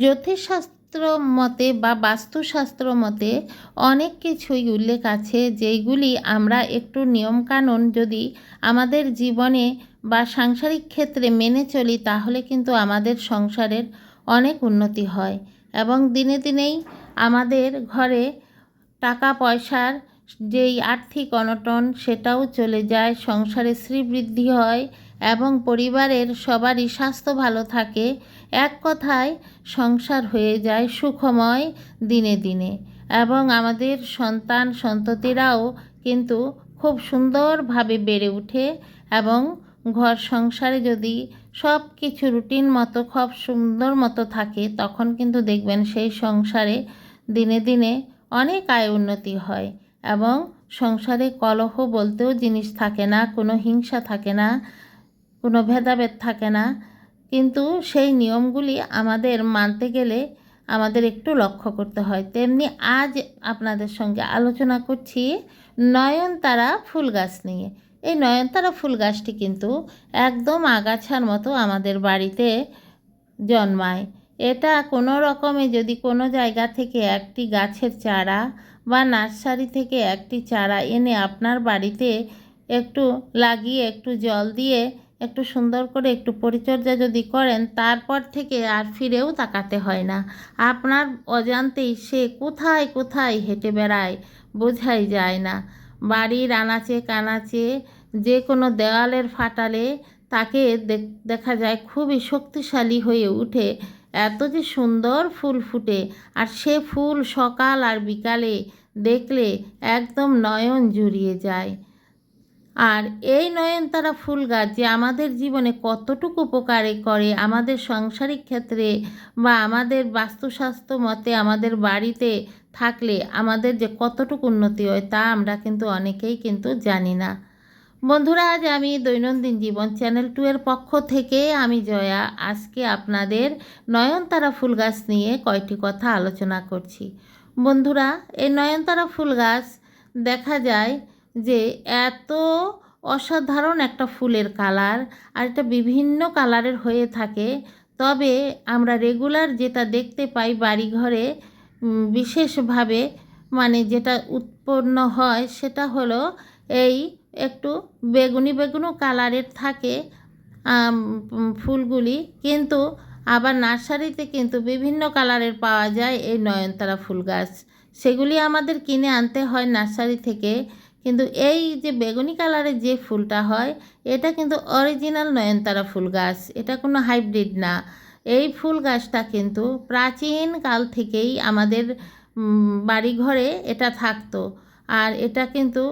জ্যোতিষশাস্ত্র মতে বা বাস্তুশাস্ত্র মতে অনেক কিছুই উল্লেখ আছে, যেইগুলি আমরা একটু নিয়মকানুন যদি আমাদের জীবনে বা সাংসারিক ক্ষেত্রে মেনে চলি, তাহলে কিন্তু আমাদের সংসারের অনেক উন্নতি হয় এবং দিনে দিনেই আমাদের ঘরে টাকা পয়সার যেই আর্থিক অনটন সেটাও চলে যায়, সংসারে শ্রীবৃদ্ধি হয় এবং পরিবারের সবারই স্বাস্থ্য ভালো থাকে। এক কথায় সংসার হয়ে যায় সুখময় দিনে দিনে, এবং আমাদের সন্তান সন্ততিরাও কিন্তু খুব সুন্দরভাবে বেড়ে ওঠে এবং ঘর সংসারে যদি সব কিছু রুটিন মতো খুব সুন্দর মতো থাকে, তখন কিন্তু দেখবেন সেই সংসারে দিনে দিনে অনেক আয় উন্নতি হয় এবং সংসারে কলহ বলতেও জিনিস থাকে না, কোনো হিংসা থাকে না, কোনো ভেদাভেদ থাকে না। কিন্তু সেই নিয়মগুলি আমাদের মানতে গেলে আমাদের একটু লক্ষ্য করতে হয়। তেমনি আজ আপনাদের সঙ্গে আলোচনা করছি নয়নতারা ফুল গাছ নিয়ে। এই নয়নতারা ফুল গাছটি কিন্তু একদম আগাছার মতো আমাদের বাড়িতে জন্মায়। এটা কোনো রকমে যদি কোনো জায়গা থেকে একটি গাছের চারা বা নার্সারি থেকে একটি চারা এনে আপনার বাড়িতে একটু লাগিয়ে একটু জল দিয়ে একটু সুন্দর করে একটু পরিচর্যা যদি করেন, তারপর থেকে আর ফিরেও তাকাতে হয় না। আপনার অজান্তেই সে কোথায় কোথায় হেঁটে বেড়ায় বোঝাই যায় না। বাড়ির আনাচে কানাচে যে কোনো দেওয়ালের ফাটালে তাকে দেখা যায় খুবই শক্তিশালী হয়ে উঠে। এত যে সুন্দর ফুল ফুটে, আর সে ফুল সকাল আর বিকালে দেখলে একদম নয়ন জুড়িয়ে যায়। আর এই নয়নতারা ফুল গাছ যে আমাদের জীবনে কতটুকু উপকারে করে আমাদের সাংসারিক ক্ষেত্রে বা আমাদের বাস্তুস্বাস্থ্য মতে আমাদের বাড়িতে থাকলে আমাদের যে কতটুকু উন্নতি হয়, তা আমরা কিন্তু অনেকেই কিন্তু জানি না। বন্ধুরা, আজ আমি দৈনন্দিন জীবন চ্যানেল 2 এর পক্ষ থেকে আমি জয়া আজকে আপনাদের নয়নতারা ফুল গাছ নিয়ে কয়টি কথা আলোচনা করছি। বন্ধুরা, এই নয়নতারা ফুল গাছ দেখা যায় যে এত অসাধারণ একটা ফুলের কালার, আর এটা বিভিন্ন কালারের হয়ে থাকে। তবে আমরা রেগুলার যেটা দেখতে পাই বাড়িঘরে বিশেষভাবে মানে যেটা উৎপন্ন হয় সেটা হলো এই একটু বেগুনি বেগুনি কালারের থাকে ফুলগুলি, কিন্তু আবার নার্সারিতে কিন্তু বিভিন্ন কালারের পাওয়া যায় এই নয়নতারা ফুল গাছ। সেগুলি আমাদের কিনে আনতে হয় নার্সারি থেকে। কিন্তু এই যে বেগুনি কালারের যে ফুলটা হয়, এটা কিন্তু অরিজিনাল নয়নতারা ফুল গাছ, এটা কোনো হাইব্রিড না। এই ফুল গাছটা কিন্তু প্রাচীন কাল থেকেই আমাদের বাড়িঘরে এটা থাকতো, আর এটা কিন্তু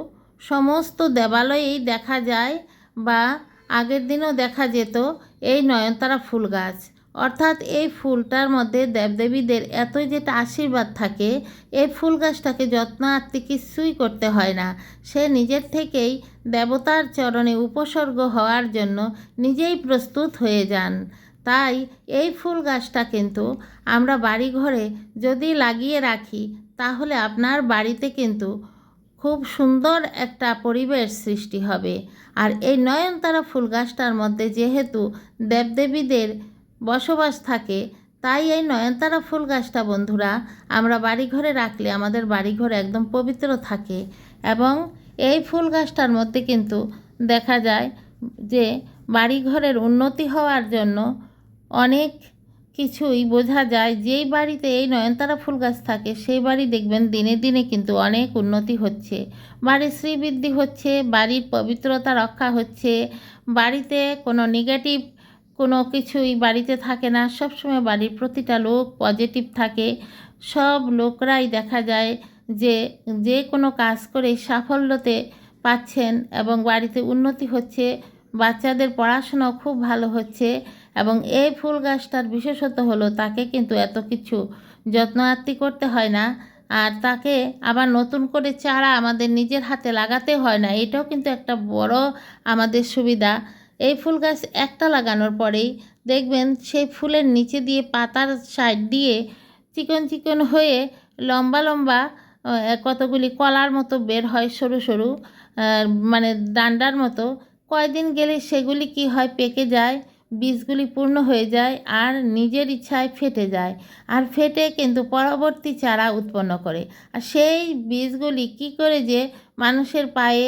সমস্ত দেবালয়েই দেখা যায় বা আগের দিনও দেখা যেত এই নয়নতারা ফুল গাছ। অর্থাৎ এই ফুলটার মধ্যে দেবদেবীদের এতই যেটা আশীর্বাদ থাকে, এই ফুল গাছটাকে যত্ন আত্মি কিছুই করতে হয় না। সে নিজের থেকেই দেবতার চরণে উপসর্গ হওয়ার জন্য নিজেই প্রস্তুত হয়ে যান। তাই এই ফুল গাছটা কিন্তু আমরা বাড়িঘরে যদি লাগিয়ে রাখি, তাহলে আপনার বাড়িতে কিন্তু খুব সুন্দর একটা পরিবেশ সৃষ্টি হবে। আর এই নয়নতারা ফুল গাছটার মধ্যে যেহেতু দেবদেবীদের বসবাস থাকে, তাই এই নয়নতারা ফুল গাছটা বন্ধুরা আমরা বাড়িঘরে রাখলে আমাদের বাড়িঘর একদম পবিত্র থাকে। এবং এই ফুল গাছটার মধ্যে কিন্তু দেখা যায় যে বাড়িঘরের উন্নতি হওয়ার জন্য অনেক কিছুই বোঝা যায়। যেই বাড়িতে এই নয়নতারা ফুল গাছ থাকে সেই বাড়ি দেখবেন দিনে দিনে কিন্তু অনেক উন্নতি হচ্ছে, বাড়ির শ্রীবৃদ্ধি হচ্ছে, বাড়ির পবিত্রতা রক্ষা হচ্ছে, বাড়িতে কোনো নেগেটিভ কোনো কিছুই বাড়িতে থাকে না। সবসময় বাড়ির প্রতিটা লোক পজিটিভ থাকে। সব লোকরাই দেখা যায় যে যে কোনো কাজ করে সাফল্যতে পাচ্ছেন এবং বাড়িতে উন্নতি হচ্ছে, বাচ্চাদের পড়াশোনাও খুব ভালো হচ্ছে। এবং এই ফুল গাছটার বিশেষত হলো তাকে কিন্তু এত কিছু যত্ন আত্তি করতে হয় না, আর তাকে আবার নতুন করে চারা আমাদের নিজের হাতে লাগাতে হয় না। এটাও কিন্তু একটা বড় আমাদের সুবিধা। এই ফুল গাছ একটা লাগানোর পরেই দেখবেন সেই ফুলের নিচে দিয়ে পাতার সাইড দিয়ে চিকন চিকন হয়ে লম্বা লম্বা কতগুলি কলার মতো বের হয়, সরু সরু মানে ডান্ডার মতো। কয়দিন গেলে সেগুলি কি হয়, পেকে যায়, বীজগুলি পূর্ণ হয়ে যায় আর নিজের ইচ্ছায় ফেটে যায়, আর ফেটে কিন্তু পরবর্তী চারা উৎপন্ন করে। আর সেই বীজগুলি কী করে যে মানুষের পায়ে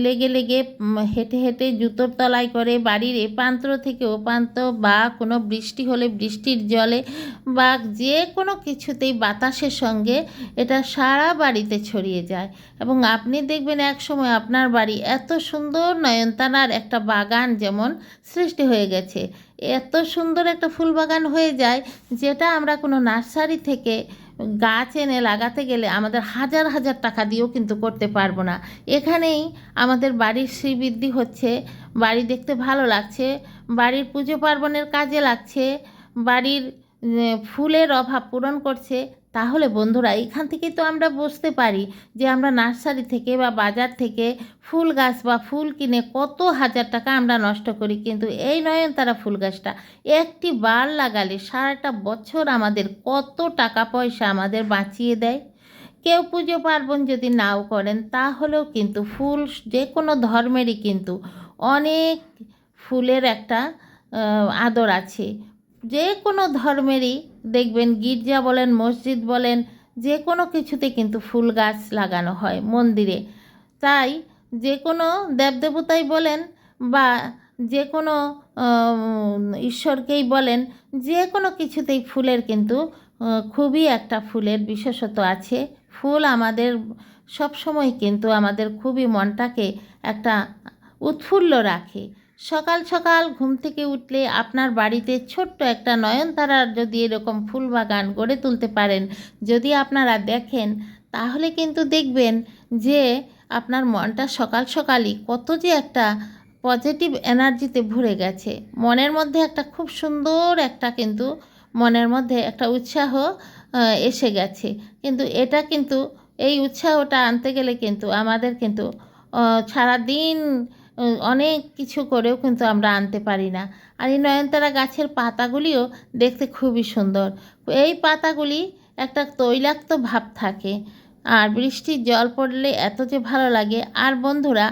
লেগে লেগে হেঁটে হেঁটে জুতোর তলায় করে বাড়ির এ প্রান্ত থেকে ও প্রান্ত, বা কোনো বৃষ্টি হলে বৃষ্টির জলে, বা যে কোনো কিছুতেই বাতাসের সঙ্গে এটা সারা বাড়িতে ছড়িয়ে যায়। এবং আপনি দেখবেন এক সময় আপনার বাড়ি এত সুন্দর নয়নতারার একটা বাগান যেমন সৃষ্টি হয়ে গেছে। এত সুন্দর একটা ফুল বাগান হয়ে যায়, যেটা আমরা কোনো নার্সারি থেকে গাছ এনে লাগাতে গেলে আমাদের হাজার হাজার টাকা দিয়েও কিন্তু করতে পারবো না। এখানেই আমাদের বাড়ির শ্রীবৃদ্ধি হচ্ছে, বাড়ি দেখতে ভালো লাগছে, বাড়ির পুজো পার্বণের কাজে লাগছে, বাড়ির ফুলের অভাব পূরণ করছে। তাহলে বন্ধুরা, এখান থেকেই তো আমরা বুঝতে পারি যে আমরা নার্সারি থেকে বা বাজার থেকে ফুল গাছ বা ফুল কিনে কত হাজার টাকা আমরা নষ্ট করি, কিন্তু এই নয়নতারা ফুল গাছটা একটি বার লাগালে সারাটা বছর আমাদের কত টাকা পয়সা আমাদের বাঁচিয়ে দেয়। কেউ পুজো পার্বণ যদি নাও করেন, তাহলেও কিন্তু ফুল যে কোনো ধর্মেরই কিন্তু অনেক ফুলের একটা আদর আছে। যে কোনো ধর্মেরই দেখবেন, গির্জা বলেন, মসজিদ বলেন, যে কোনো কিছুতে কিন্তু ফুল গাছ লাগানো হয় মন্দিরে। তাই যে কোনো দেবদেবতাই বলেন বা যে কোনো ঈশ্বরকেই বলেন, যে কোনো কিছুতেই ফুলের কিন্তু খুবই একটা ফুলের বিশেষত্ব আছে। ফুল আমাদের সবসময় কিন্তু আমাদের খুবই মনটাকে একটা উৎফুল্ল রাখে। সকাল সকাল ঘুম থেকে উঠলে আপনার বাড়িতে ছোট্ট একটা নয়নতারার যদি এরকম ফুল বাগান গড়ে তুলতে পারেন, যদি আপনারা দেখেন, তাহলে কিন্তু দেখবেন যে আপনার মনটা সকাল সকালই কত যে একটা পজিটিভ এনার্জিতে ভরে গেছে। মনের মধ্যে একটা খুব সুন্দর একটা কিন্তু মনের মধ্যে একটা উৎসাহ এসে গেছে। কিন্তু এটা কিন্তু এই উৎসাহটা আনতে গেলে কিন্তু আমাদের কিন্তু সারাদিন অনেক কিছু করেও কিন্তু আমরা আনতে পারি না। আর এই নয়নতারা গাছের পাতাগুলিও দেখতে খুবই সুন্দর। এই পাতাগুলি একটা তৈলাক্ত ভাব থাকে, আর বৃষ্টির জল পড়লে এত যে ভালো লাগে। আর বন্ধুরা,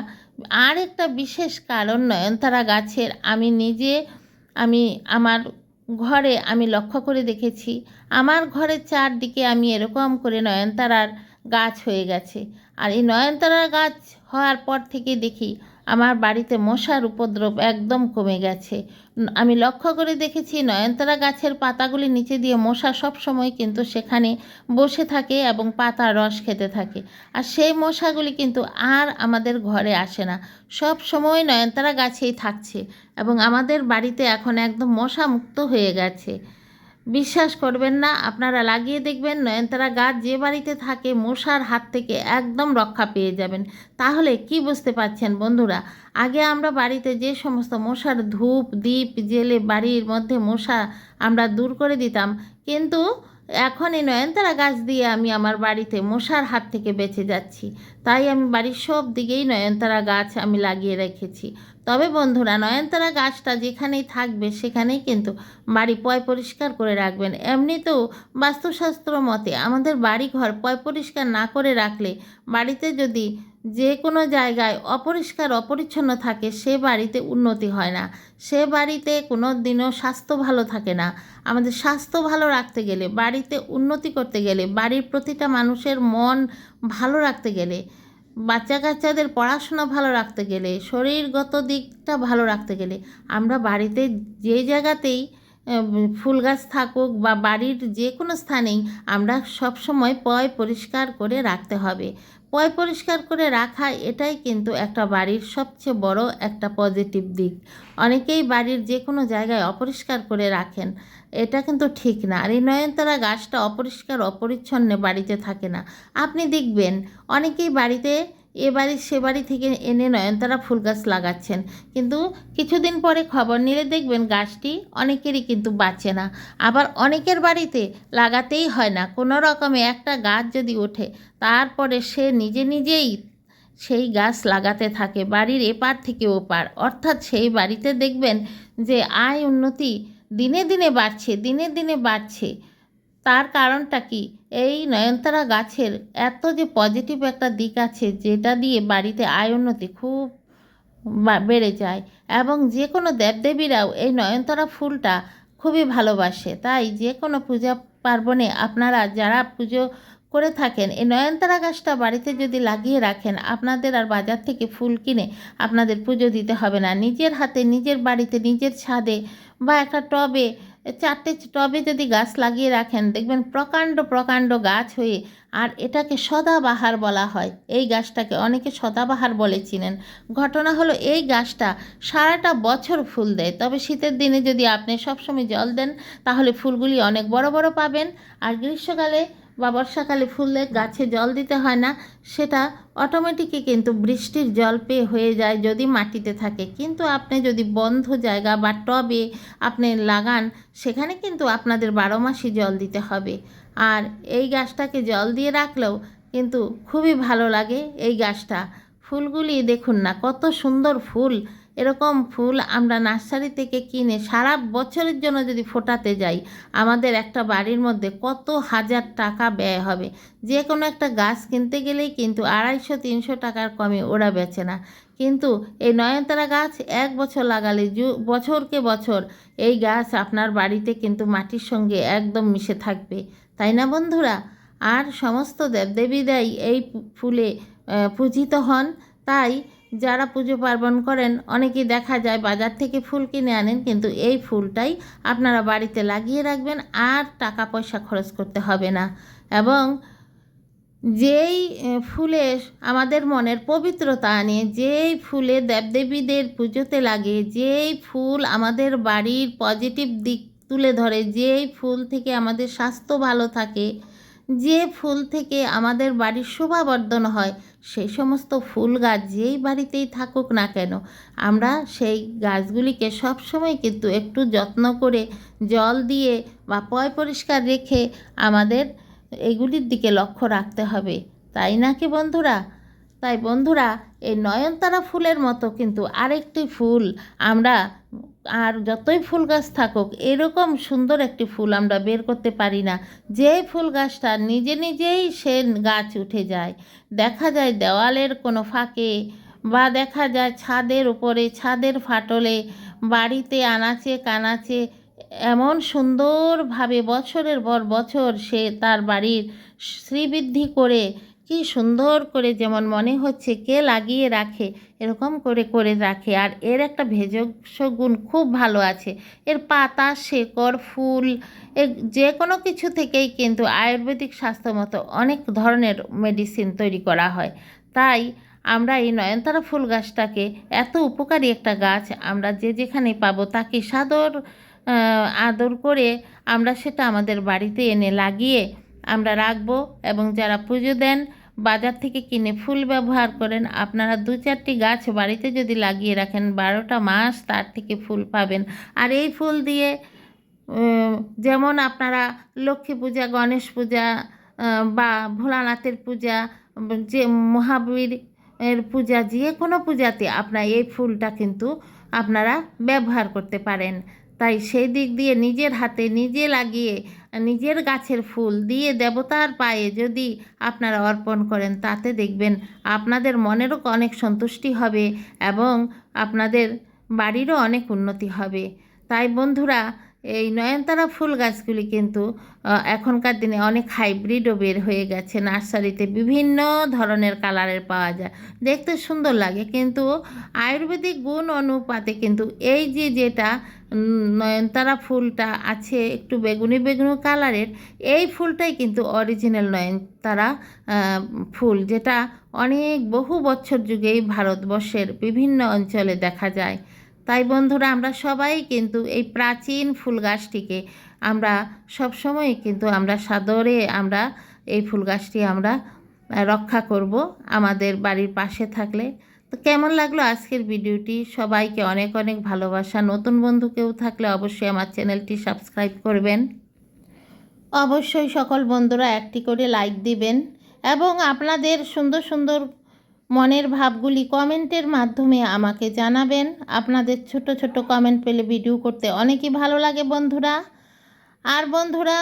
আর একটা বিশেষ কারণ নয়নতারা গাছের আমি আমার ঘরে আমি লক্ষ্য করে দেখেছি। আমার ঘরের চারদিকে আমি এরকম করে নয়নতারার গাছ হয়ে গেছে। আর এই নয়নতারার গাছ হওয়ার পর থেকে দেখি আমার বাড়িতে মশার উপদ্রব একদম কমে গেছে। আমি লক্ষ্য করে দেখেছি নয়নতারা গাছের পাতাগুলি নিচে দিয়ে মশা সব সময় কিন্তু সেখানে বসে থাকে এবং পাতার রস খেতে থাকে। আর সেই মশাগুলি কিন্তু আর আমাদের ঘরে আসে না, সব সময় নয়নতারা গাছেই থাকছে এবং আমাদের বাড়িতে এখন একদম মশা মুক্ত হয়ে গেছে। বিশ্বাস করবেন না, আপনারা লাগিয়ে দেখবেন, নয়নতারা গাছ যে বাড়িতে থাকে মশার হাত থেকে একদম রক্ষা পেয়ে যাবেন। তাহলে কি বুঝতে পারছেন বন্ধুরা? আগে আমরা বাড়িতে যে সমস্ত মশার ধূপ দীপ জ্বেলে বাড়ির মধ্যে মশা আমরা দূর করে দিতাম, কিন্তু এখন এই নয়নতারা গাছ দিয়ে আমি আমার বাড়িতে মশার হাত থেকে বেঁচে যাচ্ছি। তাই আমি বাড়ির সব দিকেই নয়নতারা গাছ আমি লাগিয়ে রেখেছি। তবে বন্ধুরা, নয়নতারা গাছটা যেখানেই থাকবে সেখানেই কিন্তু বাড়ি পয় পরিষ্কার করে রাখবেন। এমনিতেও বাস্তুশাস্ত্র মতে আমাদের বাড়ি ঘর পয় পরিষ্কার না করে রাখলে, বাড়িতে যদি যে কোনো জায়গায় অপরিষ্কার অপরিচ্ছন্ন থাকে, সে বাড়িতে উন্নতি হয় না, সে বাড়িতে কোনো দিনও স্বাস্থ্য ভালো থাকে না। আমাদের স্বাস্থ্য ভালো রাখতে গেলে, বাড়িতে উন্নতি করতে গেলে, বাড়ির প্রতিটা মানুষের মন ভালো রাখতে গেলে, বাচ্চা কাচ্চাদের পড়াশোনা ভালো রাখতে গেলে, শরীরগত দিকটা ভালো রাখতে গেলে, আমরা বাড়িতে যে জায়গাতেই ফুল গাছ থাকুক বা বাড়ির যে কোনো স্থানেই আমরা সবসময় পয় পরিষ্কার করে রাখতে হবে। পয় পরিষ্কার করে রাখা, এটাই কিন্তু একটা বাড়ির সবচেয়ে বড় একটা পজিটিভ দিক। অনেকেই বাড়ির যে কোনো জায়গায় অপরিষ্কার করে রাখেন, এটা কিন্তু ঠিক না। আর এই নয়নতারা গাছটা অপরিষ্কার অপরিচ্ছন্ন বাড়িতে থাকে না। আপনি দেখবেন অনেকেই বাড়িতে এ বাড়ি সে বাড়ি থেকে এনে নয়নতারা ফুল গাছ লাগাচ্ছেন, কিন্তু কিছুদিন পরে খবর নিলে দেখবেন গাছটি অনেকেরই কিন্তু বাঁচে না। আবার অনেকের বাড়িতে লাগাতেই হয় না, কোনো রকমে একটা গাছ যদি ওঠে, তারপরে সে নিজে নিজেই সেই গাছ লাগাতে থাকে বাড়ির এপার থেকে ওপার। অর্থাৎ সেই বাড়িতে দেখবেন যে আয় উন্নতি দিনে দিনে বাড়ছে, দিনে দিনে বাড়ছে। তার কারণটা কি? এই নয়নতারা গাছের এত যে পজিটিভ একটা দিক আছে, যেটা দিয়ে বাড়িতে আয় উন্নতি খুব বেড়ে যায়। এবং যে কোনো দেবদেবীরাও এই নয়নতারা ফুলটা খুবই ভালোবাসে। তাই যে কোনো পূজা পার্বণে আপনারা যারা পুজো করে থাকেন, এই নয়নতারা গাছটা বাড়িতে যদি লাগিয়ে রাখেন, আপনাদের আর বাজার থেকে ফুল কিনে আপনাদের পুজো দিতে হবে না। নিজের হাতে নিজের বাড়িতে নিজের ছাদে বা একটা টবে, 4টে টবে যদি গাছ লাগিয়ে রাখেন, দেখবেন প্রকাণ্ড প্রকাণ্ড গাছ হয়ে, আর এটাকে সদাবাহার বলা হয়। এই গাছটাকে অনেকে সদাবাহার বলে চিনেন। ঘটনা হলো এই গাছটা সারাটা বছর ফুল দেয়, তবে শীতের দিনে যদি আপনি সবসময় জল দেন তাহলে ফুলগুলি অনেক বড় বড় পাবেন। আর গ্রীষ্মকালে বা বর্ষাকালে ফুলে গাছে জল দিতে হয় না, সেটা অটোমেটিকই কিন্তু বৃষ্টির জল পেয়ে হয়ে যায় যদি মাটিতে থাকে। কিন্তু আপনি যদি বন্ধ জায়গা বা টবে আপনি লাগান, সেখানে কিন্তু আপনাদের 12 মাসই জল দিতে হবে। আর এই গাছটাকে জল দিয়ে রাখলেও কিন্তু খুবই ভালো লাগে এই গাছটা। ফুলগুলি দেখুন না কত সুন্দর ফুল। এরকম ফুল আমরা নার্সারি থেকে কিনে সারা বছরের জন্য যদি ফোটাতে যাই, আমাদের একটা বাড়ির মধ্যে কত হাজার টাকা ব্যয় হবে। যে কোনো একটা গাছ কিনতে গেলেই কিন্তু 250-300 টাকার কমে ওরা বেচে না। কিন্তু এই নয়নতারা গাছ 1 বছর লাগালে বছরকে বছর এই গাছ আপনার বাড়িতে কিন্তু মাটির সঙ্গে একদম মিশে থাকবে, তাই না বন্ধুরা? আর সমস্ত দেবদেবীরাই এই ফুলে পূজিত হন। তাই যারা পুজো পার্বণ করেন, অনেকেই দেখা যায় বাজার থেকে ফুল কিনে আনেন, কিন্তু এই ফুলটাই আপনারা বাড়িতে লাগিয়ে রাখবেন, আর টাকা পয়সা খরচ করতে হবে না। এবং যেই ফুলে আমাদের মনের পবিত্রতা আনে, যেই ফুলে দেবদেবীদের পুজোতে লাগে, যেই ফুল আমাদের বাড়ির পজিটিভ দিক তুলে ধরে, যেই ফুল থেকে আমাদের স্বাস্থ্য ভালো থাকে, যে ফুল থেকে আমাদের বাড়ির শোভাবর্ধন হয়, সেই সমস্ত ফুল গাছ যেই বাড়িতেই থাকুক না কেন, আমরা সেই গাছগুলিকে সবসময় কিন্তু একটু যত্ন করে জল দিয়ে বা পয় পরিষ্কার রেখে আমাদের এগুলির দিকে লক্ষ্য রাখতে হবে, তাই নাকি বন্ধুরা? তাই বন্ধুরা, এই নয়নতারা ফুলের মতো কিন্তু আরেকটি ফুল আমরা, আর যতই ফুল গাছ থাকুক, এরকম সুন্দর একটি ফুল আমরা বের করতে পারি না, যে ফুল গাছটা নিজে নিজেই সে গাছ উঠে যায়। দেখা যায় দেওয়ালের কোনো ফাঁকে, বা দেখা যায় ছাদের উপরে, ছাদের ফাটলে, বাড়িতে আনাচে কানাচে, এমন সুন্দরভাবে বছরের পর বছর সে তার বাড়ির শ্রীবৃদ্ধি করে, কি সুন্দর করে যেমন মনে হচ্ছে কে লাগিয়ে রাখে, এরকম করে করে রাখে। আর এর একটা ভেষজ গুণ খুব ভালো আছে। এর পাতা, শেকড়, ফুল, যে কোনো কিছু থেকেই কিন্তু আয়ুর্বেদিক স্বাস্থ্যমতো অনেক ধরনের মেডিসিন তৈরি করা হয়। তাই আমরা এই নয়নতারা ফুল গাছটাকে, এত উপকারী একটা গাছ, আমরা যে যেখানে পাবো তাকে আদর করে আমরা সেটা আমাদের বাড়িতে এনে লাগিয়ে আমরা রাখবো। এবং যারা পুজো দেন, বাজার থেকে কিনে ফুল ব্যবহার করেন, আপনারা 2-4টি গাছ বাড়িতে যদি লাগিয়ে রাখেন, 12টা মাস তার থেকে ফুল পাবেন। আর এই ফুল দিয়ে যেমন আপনারা লক্ষ্মী পূজা, গণেশ পূজা বা ভোলানাথের পূজা, যে মহাবীর এর পূজা, যে কোনো পূজাতে আপনারা এই ফুলটা কিন্তু আপনারা ব্যবহার করতে পারেন। তাই সেই দিক দিয়ে নিজের হাতে নিজে লাগিয়ে নিজের গাছের ফুল দিয়ে দেবতার পায়ে যদি আপনারা অর্পণ করেন, তাতে দেখবেন আপনাদের মনেরও অনেক সন্তুষ্টি হবে এবং আপনাদের বাড়িরও অনেক উন্নতি হবে। তাই বন্ধুরা, এই নয়নতারা ফুল গাছগুলি কিন্তু এখনকার দিনে অনেক হাইব্রিডও বের হয়ে গেছে। নার্সারিতে বিভিন্ন ধরনের কালারের পাওয়া যায়, দেখতে সুন্দর লাগে, কিন্তু আয়ুর্বেদিক গুণ অনুপাতে কিন্তু এই যেটা নয়নতারা ফুলটা আছে একটু বেগুনি বেগুনি কালারের, এই ফুলটাই কিন্তু অরিজিনাল নয়নতারা ফুল, যেটা অনেক বহু বছর যুগেই ভারতবর্ষের বিভিন্ন অঞ্চলে দেখা যায়। তাই বন্ধুরা, আমরা সবাই কিন্তু এই প্রাচীন ফুল গাছটিকে আমরা সবসময় কিন্তু আমরা সাদরে আমরা এই ফুল গাছটি আমরা রক্ষা করব আমাদের বাড়ির পাশে থাকলে। তো কেমন লাগলো আজকের ভিডিওটি? সবাইকে অনেক অনেক ভালোবাসা। নতুন বন্ধু কেউ থাকলে অবশ্যই আমার চ্যানেলটি সাবস্ক্রাইব করবেন। অবশ্যই সকল বন্ধুরা একটি করে লাইক দিবেন এবং আপনাদের সুন্দর সুন্দর মনের ভাবগুলি কমেন্টের মাধ্যমে আমাকে জানাবেন। আপনাদের ছোট ছোট কমেন্ট পেলে ভিডিও করতে অনেকই ভালো লাগে বন্ধুরা। আর বন্ধুরা,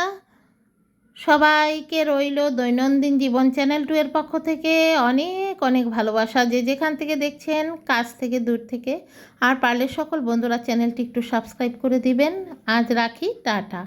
সবাইকে রইল দৈনন্দিন জীবন চ্যানেল 2 এর পক্ষ থেকে অনেক অনেক ভালোবাসা। যে যেখান থেকে দেখছেন, কাছ থেকে দূর থেকে, আর পারলে সকল বন্ধুরা চ্যানেলটি একটু সাবস্ক্রাইব করে দিবেন। আজ রাখি, টাটা।